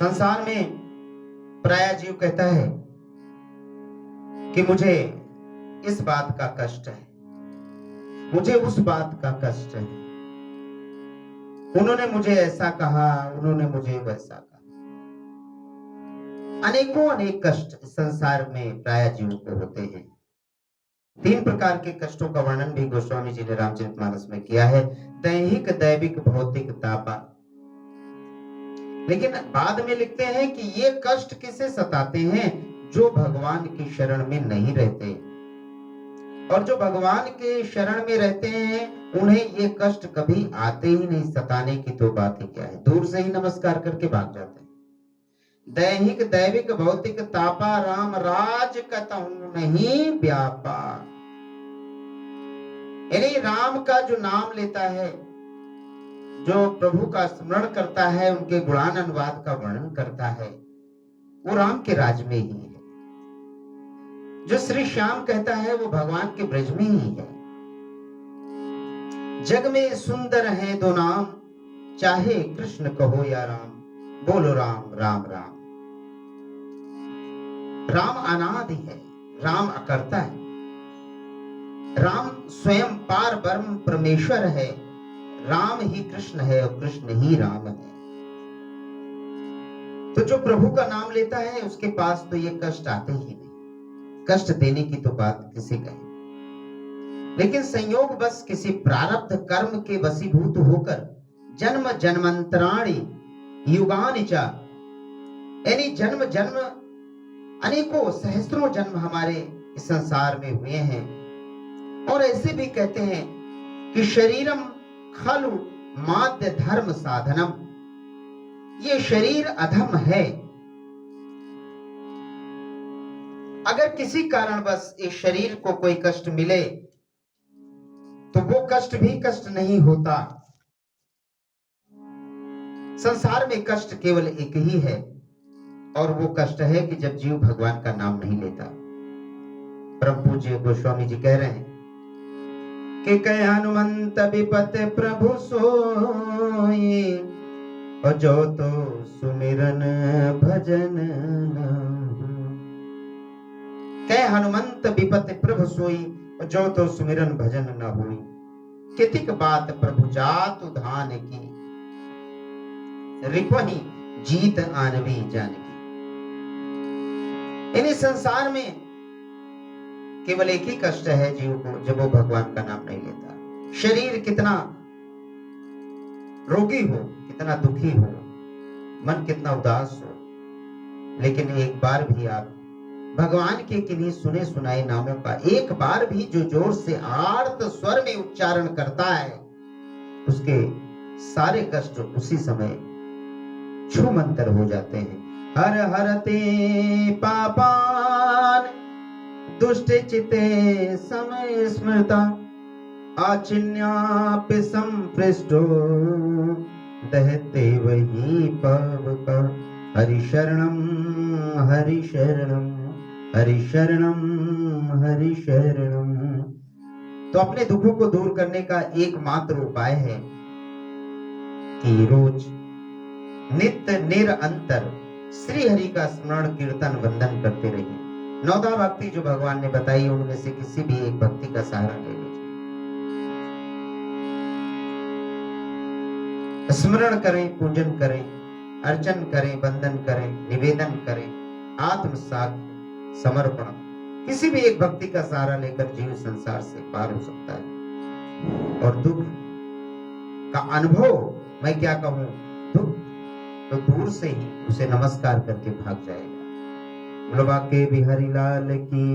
संसार में प्राय जीव कहता है कि मुझे इस बात का कष्ट है, मुझे उस बात का कष्ट है, उन्होंने मुझे ऐसा कहा, उन्होंने मुझे वैसा कहा। अनेकों अनेक कष्ट संसार में प्राय जीव को होते हैं। 3 प्रकार के कष्टों का वर्णन भी गोस्वामी जी ने रामचरितमानस में किया है, दैहिक, दैविक, भौतिक, तापा। लेकिन बाद में लिखते हैं कि ये कष्ट किसे सताते हैं? जो भगवान की शरण में नहीं रहते, और जो भगवान के शरण में रहते हैं उन्हें ये कष्ट कभी आते ही नहीं। सताने की तो बात ही क्या है, दूर से ही नमस्कार करके भाग जाते हैं। दैहिक, दैविक, भौतिक, तापा, राम राज कतहु नहीं व्यापा। यानी राम का जो नाम लेता है, जो प्रभु का स्मरण करता है, उनके गुणान अनुवाद का वर्णन करता है, वो राम के राज में ही है। जो श्री श्याम कहता है वो भगवान के ब्रज में ही है। जग में सुंदर है दो नाम, चाहे कृष्ण कहो या राम, बोलो राम राम राम। राम अनादि है, राम अकर्ता है, राम स्वयं पार ब्रह्म परमेश्वर है, राम ही कृष्ण है और कृष्ण ही राम है। तो जो प्रभु का नाम लेता है उसके पास तो ये कष्ट आते ही नहीं। कष्ट देने की तो बात किसी का है, लेकिन संयोग बस किसी प्रारब्ध कर्म के वशीभूत होकर जन्म जन्मांतराणि युगानि च, यानी जन्म जन्म अनेकों सहस्त्रों जन्म हमारे इस संसार में हुए हैं। और ऐसे भी कहते हैं कि शरीरम खलु माद्य धर्म साधनम, ये शरीर अधम है। अगर किसी कारणवश इस शरीर को कोई कष्ट मिले तो वो कष्ट भी कष्ट नहीं होता। संसार में कष्ट केवल एक ही है, और वो कष्ट है कि जब जीव भगवान का नाम नहीं लेता। परम पूज्य गोस्वामी जी कह रहे हैं कि कह हनुमंत विपत प्रभु सोई, और जो तो सुमिरन भजन कह हनुमंत विपत प्रभु सोई, और जो तो सुमिरन भजन न हुई। कितिक बात प्रभु जातु धान की, रिपहि जीत आनवी जानकी। इन्हीं संसार में केवल एक ही कष्ट है जीव को, जब वो भगवान का नाम नहीं लेता। शरीर कितना रोगी हो, कितना दुखी हो, मन कितना उदास हो, लेकिन एक बार भी आप भगवान के किन्हीं सुने सुनाए नामों का एक बार भी जो जोर से आर्त स्वर में उच्चारण करता है, उसके सारे कष्ट उसी समय छूमंतर हो जाते हैं। हर हरते पापान दुष्ट चिते समय स्मृता, आचिन्यापि संपृष्टो दहते वही पावका। हरि शरणम हरि शरणम हरि शरणम हरि शरणम। तो अपने दुखों को दूर करने का एकमात्र उपाय है कि रोज नित्य निरंतर श्री हरि का स्मरण कीर्तन वंदन करते रहिए। 9 भक्ति जो भगवान ने बताई उनमें से किसी भी एक भक्ति का सहारा ले लीजिए। स्मरण करें, पूजन करें, अर्चन करें, वंदन करें, निवेदन करें, आत्मसात समर्पण, किसी भी एक भक्ति का सहारा लेकर जीव संसार से पार हो सकता है। और दुख का अनुभव, मैं क्या कहूं, दुख तो दूर से ही उसे नमस्कार करके भाग जाएगा। बोलो बाके बिहारी लाल की।